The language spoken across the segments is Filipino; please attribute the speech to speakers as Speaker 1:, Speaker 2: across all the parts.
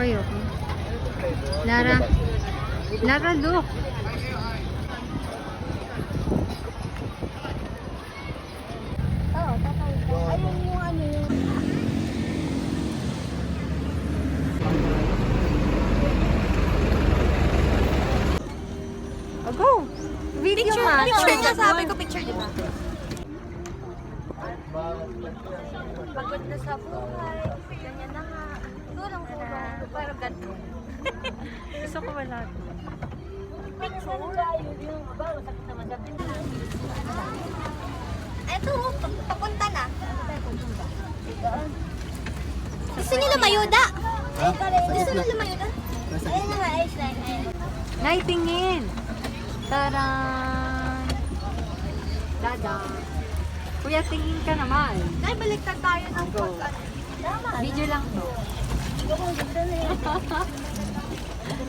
Speaker 1: Okay, okay. Lara. Lara, look.
Speaker 2: Oo, tatawid ka. Ayun yung ano yung...
Speaker 1: Oh, go. Video
Speaker 2: Picture,
Speaker 1: nga.
Speaker 2: picture na sabi ko, picture di ba? Pagod na sa buhay. Ganyan na nga. Tulong. Parang ganito.
Speaker 1: Gusto ko wala.
Speaker 2: Picture. Yung ba, masakit naman sa pinag. Eto, papunta na. Gusto niyo lumayuda? Gusto niyo lumayuda? Ayun na nga, ayos lang.
Speaker 1: Nay, tingin. Taran. Dada. Kuya, tingin ka naman.
Speaker 2: Ay, baliktad tayo ng pag...
Speaker 1: Video lang to.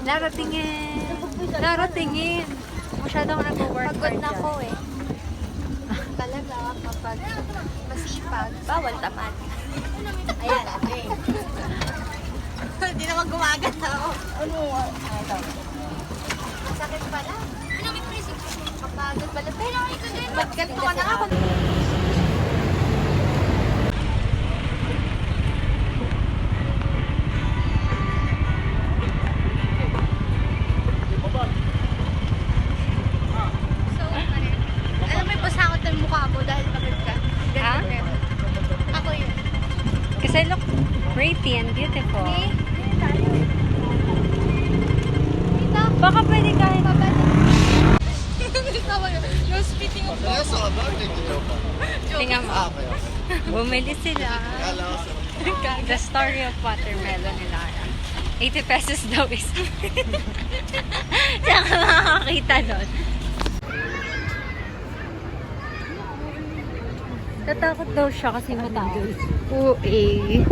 Speaker 1: Lara, tingin. Lara, tingin. Masyadong nag-work
Speaker 2: Pagod na ko eh. Talaga, kapag masipag, bawal tamad. Ayan, okay. Hindi naman gumagat ako. Ano? Ito. Masakit pala. Ano may presip? Kapagod pala. Pero ito din. Ba't ganito ka na ako? Alam mo yung pasangot ng mukha mo dahil pagod ka.
Speaker 1: Ha?
Speaker 2: Ako yun.
Speaker 1: Kasi look pretty and beautiful. Baka pwede kahit
Speaker 2: You're spitting of
Speaker 1: tingnan mo. Bumili sila. The story of watermelon ni Lara. 80 pesos daw isa. Saan ka makakakita doon? Tatakot daw siya kasi mataas. Oo eh.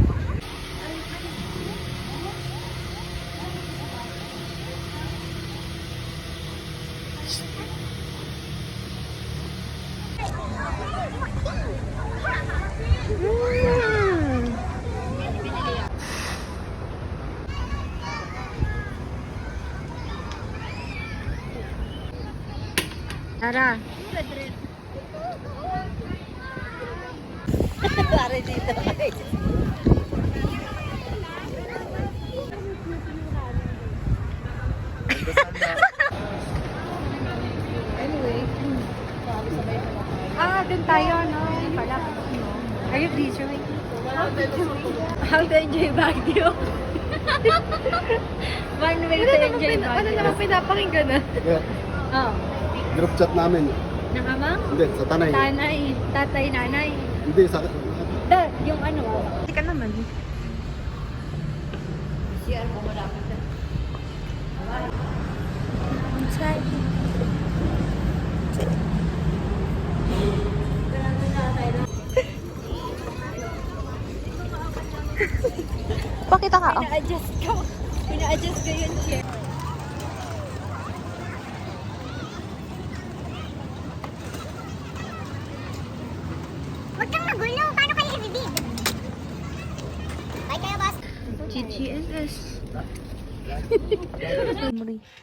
Speaker 1: Tara.
Speaker 2: Pare dito.
Speaker 1: Anyway. Dun tayo, no? Pala. Are you visually? How to enjoy Baguio? One way to enjoy Baguio. Ano naman pinapakinggan na? Oh.
Speaker 3: Group chat namin.
Speaker 1: Nakamang?
Speaker 3: Hindi, sa tanay.
Speaker 1: Tanay, tatay, nanay.
Speaker 3: Hindi, sa...
Speaker 1: Yung ano, hindi ka naman. CR mo wala ka dyan.
Speaker 2: Inside. Pakita ka. Pina-adjust ko yung chair. Huwag kang magulo. Paano kayo i-revive? Bye kayo, boss.
Speaker 1: GGNS.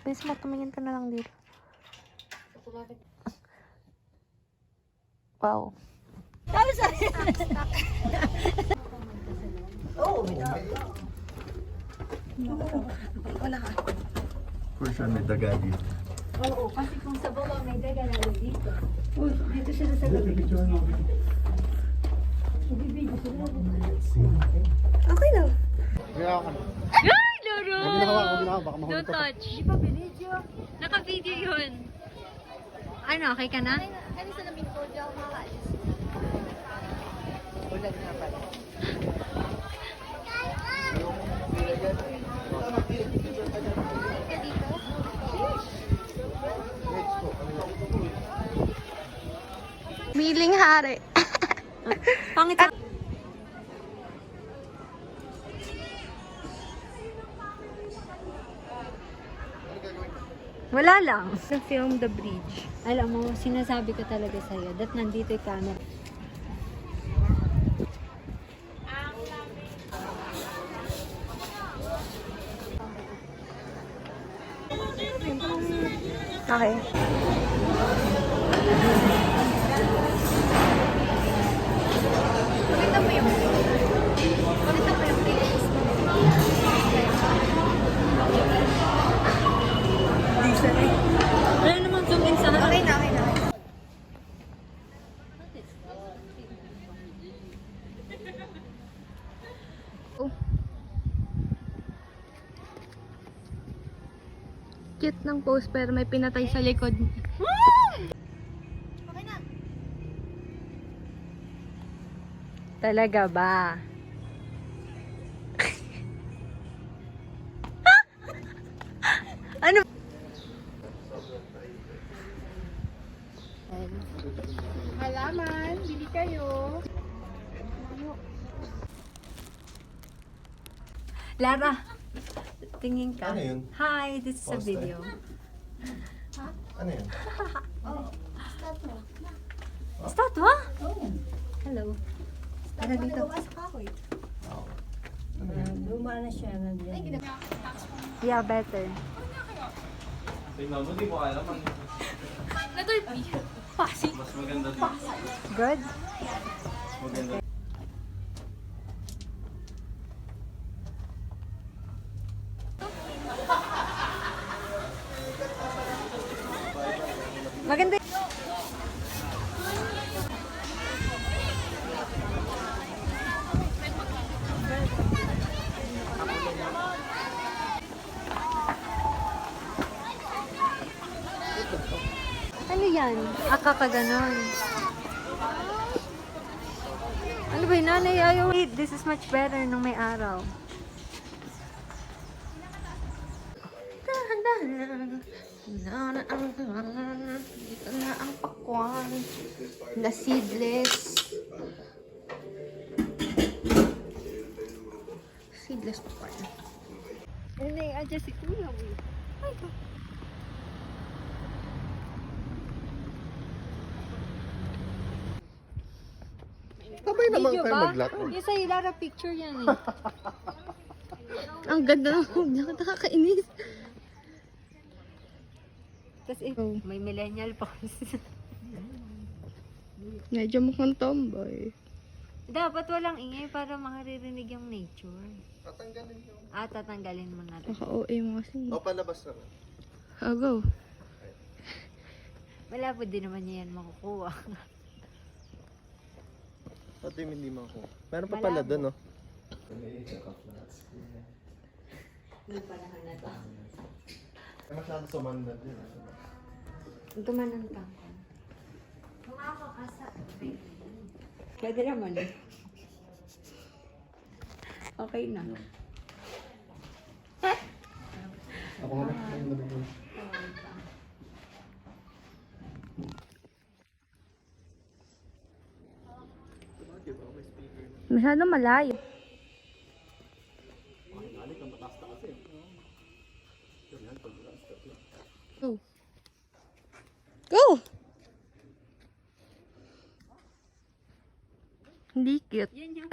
Speaker 1: Please mo, tumingin ka na lang dito. Wow.
Speaker 2: Sabi sa wala ka.
Speaker 3: For sure, may daga dito.
Speaker 2: Oo, kasi kung sa baba may daga lalo dito. Uy, dito sila sa gabi. Okay lang.
Speaker 3: Kaya ako.
Speaker 1: Ay, Loro!
Speaker 3: Huwag ginawa, baka mahulog
Speaker 1: Don't
Speaker 3: ka.
Speaker 1: touch. Naka-video yun. Ano, okay ka na?
Speaker 2: Ano sa lamin ko, di ako makaalis. Ulan nga pala. Miling hari.
Speaker 1: Pangit. Wala lang. To film the bridge. Alam mo, sinasabi ko talaga sa'yo that nandito yung camera.
Speaker 2: Okay. Pakita mo yung playlist mo.
Speaker 1: Wala naman zoom in sa
Speaker 2: Okay na, okay na. Oh. Cute ng post pero may pinatay sa likod. Okay na.
Speaker 1: Talaga ba? Ano?
Speaker 2: Halaman, bili kayo.
Speaker 1: Lara, tingin ka.
Speaker 3: Ano yun?
Speaker 1: Hi, this is a
Speaker 3: Poster?
Speaker 1: video.
Speaker 3: Ano yun?
Speaker 1: Statwa? Hello. Tara dito. Yeah, better.
Speaker 4: Tingnan mo, di mo alam ang mas maganda dito.
Speaker 1: Good?
Speaker 4: Mas maganda.
Speaker 1: Maganda. Ano yan? Akakaganon. Ano ba yun, nanay? Ayaw. Wait, this is much better nung may araw. Dito na ang pakwan na seedless. Seedless pakwan. Ano na yung adjust si Kuya? Ay, ito.
Speaker 3: Sabay naman
Speaker 1: Video
Speaker 3: kayo
Speaker 1: ba?
Speaker 3: maglakad.
Speaker 1: Yung sa Ilara picture yan eh. Ang ganda ng huwag nakakainis. Tapos may millennial pose.
Speaker 2: Medyo mukhang tomboy.
Speaker 1: Dapat walang ingay para makaririnig yung nature.
Speaker 3: Tatanggalin yung...
Speaker 1: Tatanggalin mo na rin.
Speaker 2: Kaka-OA mo kasi.
Speaker 3: O, palabas na rin.
Speaker 2: Oh, go.
Speaker 1: Wala po din naman niya yan makukuha.
Speaker 3: Pati hindi mo ako. Meron pa
Speaker 1: Malabo.
Speaker 3: pala doon, no?
Speaker 1: Yung panahon na to.
Speaker 3: Masyado sumandan din.
Speaker 1: Tumanan ka. Kung ako kasa. Pwede naman eh. Okay na.
Speaker 3: Ako nga.
Speaker 2: Masyado malayo. Go. Go! Hindi cute.
Speaker 1: Yan yung...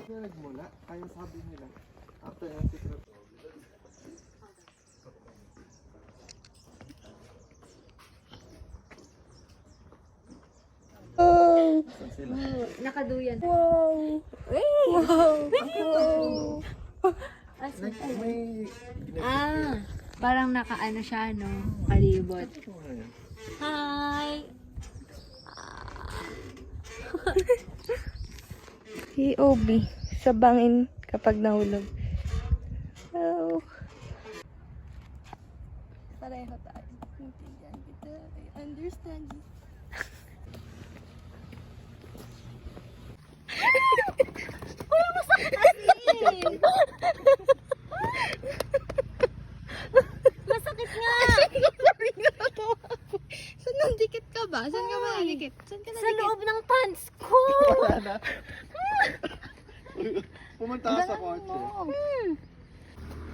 Speaker 3: Kaya nagmula, kaya sabi nila. After yung secret.
Speaker 1: Nakaduyan.
Speaker 2: Wow! Wow! Wow!
Speaker 3: May...
Speaker 1: Parang nakaano siya, no? Kalibot. Hi!
Speaker 2: Si Obi, sa bangin kapag nahulog. Oh. Pareho tayo. Intindihan kita. I understand you.
Speaker 1: Masakit nga!
Speaker 2: Saan nandikit ka ba? Saan ka ba nandikit? Saan ka
Speaker 1: Sa
Speaker 2: nandikit?
Speaker 1: loob ng pants ko!
Speaker 3: Wala na. Pumunta ka sa kotse.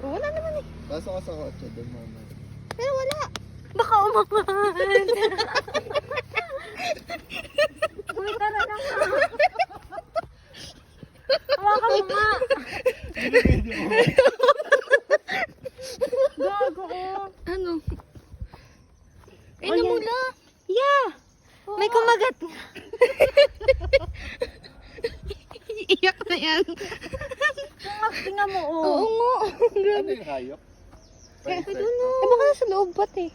Speaker 2: Oh, wala naman eh.
Speaker 3: Pasok ka sa kotse, doon mama.
Speaker 2: Pero wala.
Speaker 1: Baka umangat! Uy, tara na nga! Hawakan mo nga! Iyak na yan.
Speaker 2: Tingnan mo, oh.
Speaker 1: Oo nga.
Speaker 3: Ano yung hayop?
Speaker 1: Eh, baka nasa loob ba't eh?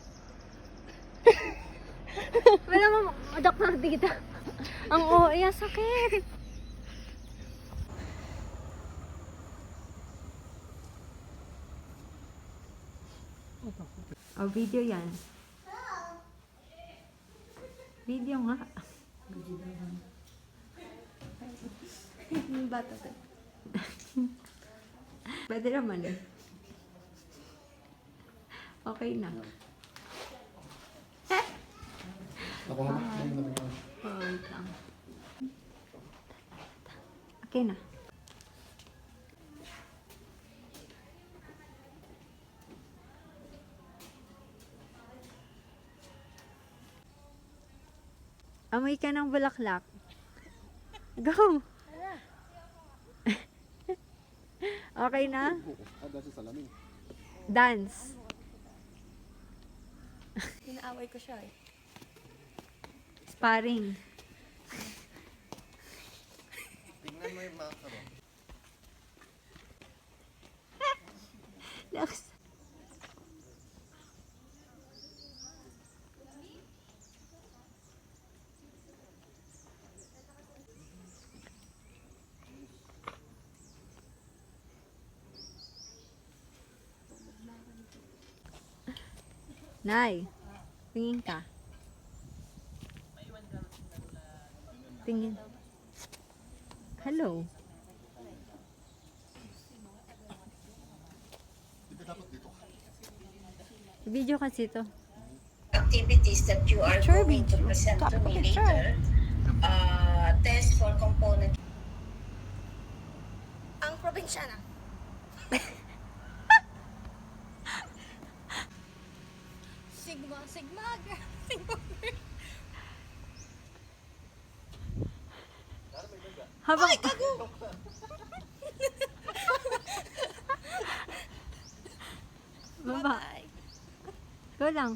Speaker 2: Wala mo, doktor dito.
Speaker 1: Ang OA, sakit. Oh, video yan. Video nga.
Speaker 2: Yung bata ko.
Speaker 1: Pwede naman eh. Okay na.
Speaker 3: Ako nga.
Speaker 1: Oh, wait lang. Okay na. Amoy ka ng bulaklak. Go! Okay na?
Speaker 3: Ada sa salamin.
Speaker 1: Dance.
Speaker 2: Inaaway ko siya eh.
Speaker 1: Sparring.
Speaker 3: Tingnan mo yung makaro.
Speaker 1: Lakas. Nay, tingin ka. Tingin. Hello. Video kasi to.
Speaker 5: Activities that you are
Speaker 1: Picture
Speaker 5: going to
Speaker 1: video.
Speaker 5: present to
Speaker 1: Stop
Speaker 5: me
Speaker 1: picture.
Speaker 5: later. Test for component.
Speaker 2: Ang probinsyana. Sigma, Sigma, Sigma.
Speaker 1: Habang... Baba. Go lang.